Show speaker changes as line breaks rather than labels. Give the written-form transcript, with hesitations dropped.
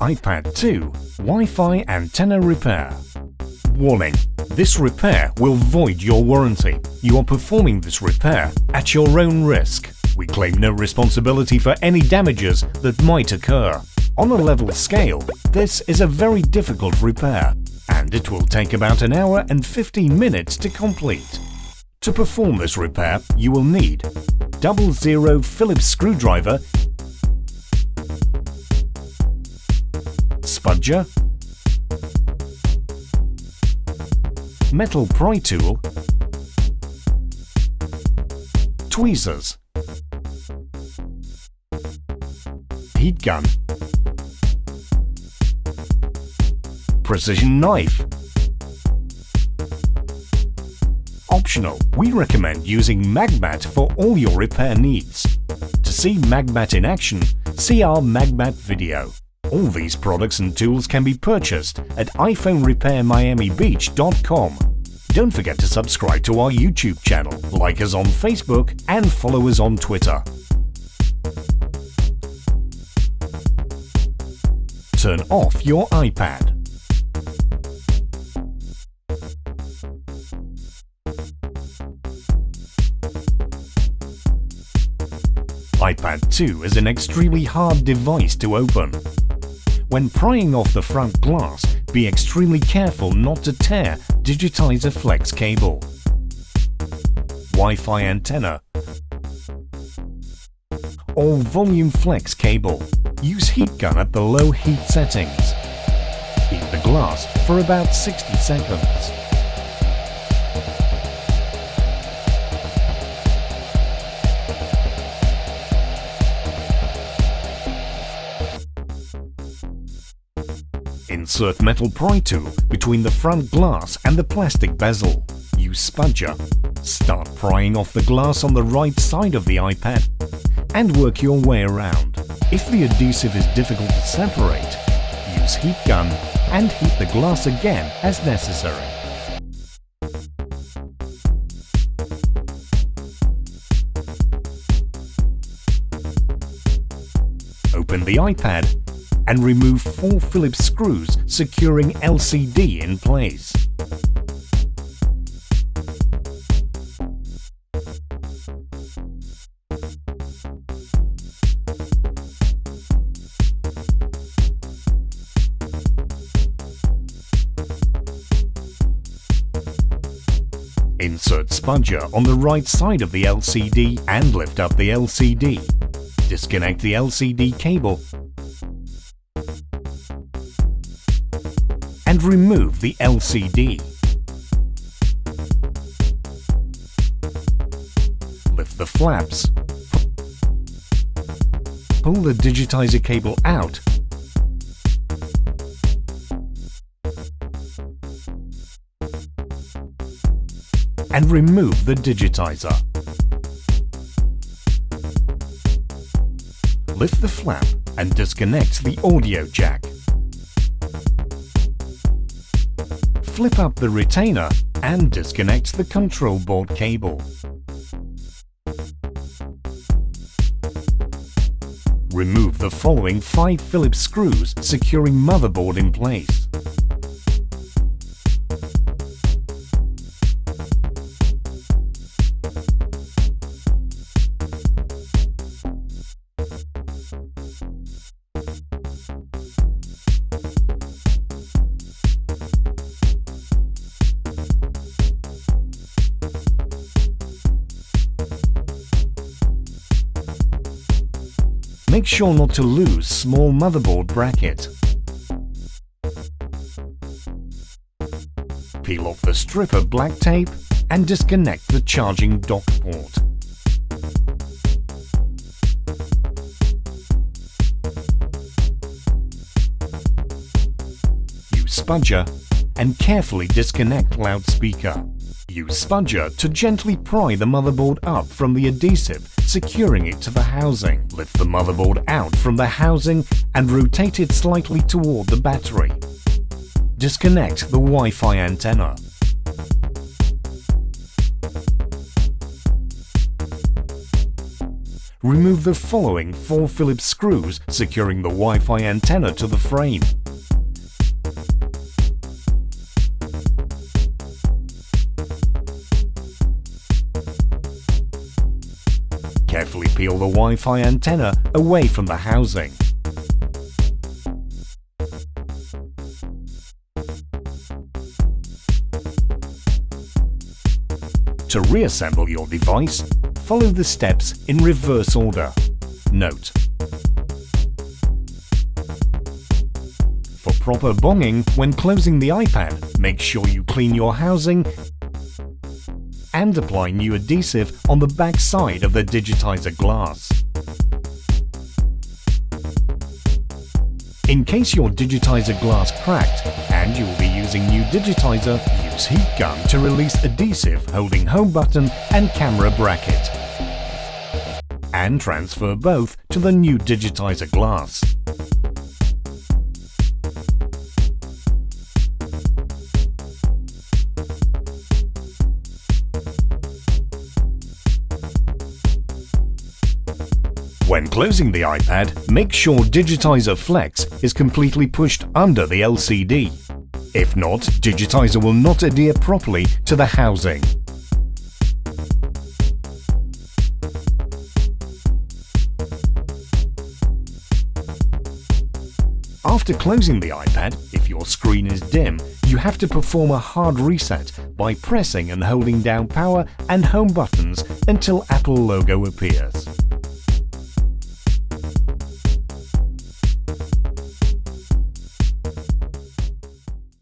iPad 2 Wi-Fi antenna repair. Warning: this repair will void your warranty. You are performing this repair at your own risk. We claim no responsibility for any damages that might occur. On a level scale, this is a very difficult repair, and it will take about an hour and 15 minutes to complete. To perform this repair, you will need 00 Phillips screwdriver, spudger, metal pry tool, tweezers, heat gun, precision knife. Optional, we recommend using Magmat for all your repair needs. To see Magmat in action, see our Magmat video. All these products and tools can be purchased at iPhoneRepairMiamiBeach.com. Don't forget to subscribe to our YouTube channel, like us on Facebook, and follow us on Twitter. Turn off your iPad. iPad 2 is an extremely hard device to open. When prying off the front glass, be extremely careful not to tear digitizer flex cable, Wi-Fi antenna, or volume flex cable. Use heat gun at the low heat settings. Heat the glass for about 60 seconds. Insert metal pry tool between the front glass and the plastic bezel. Use spudger. Start prying off the glass on the right side of the iPad and work your way around. If the adhesive is difficult to separate, use heat gun and heat the glass again as necessary. Open the iPad and remove 4 Phillips screws securing LCD in place. Insert spudger on the right side of the LCD and lift up the LCD. Disconnect the LCD cable and remove the LCD. Lift the flaps. Pull the digitizer cable out and remove the digitizer. Lift the flap and disconnect the audio jack. Flip up the retainer and disconnect the control board cable. Remove the following 5 Phillips screws securing motherboard in place. Make sure not to lose small motherboard bracket. Peel off the strip of black tape and disconnect the charging dock port. Use spudger and carefully disconnect loudspeaker. Use spudger to gently pry the motherboard up from the adhesive, securing it to the housing. Lift the motherboard out from the housing and rotate it slightly toward the battery. Disconnect the Wi-Fi antenna. remove the following 4 Phillips screws securing the Wi-Fi antenna to the frame. Carefully peel the Wi-Fi antenna away from the housing. To reassemble your device, follow the steps in reverse order. Note: for proper bonging when closing the iPad, make sure you clean your housing and apply new adhesive on the back side of the digitizer glass. In case your digitizer glass cracked and you will be using new digitizer, use heat gun to release adhesive holding home button and camera bracket, and transfer both to the new digitizer glass. When closing the iPad, make sure Digitizer Flex is completely pushed under the LCD. If not, Digitizer will not adhere properly to the housing. After closing the iPad, if your screen is dim, you have to perform a hard reset by pressing and holding down power and home buttons until Apple logo appears.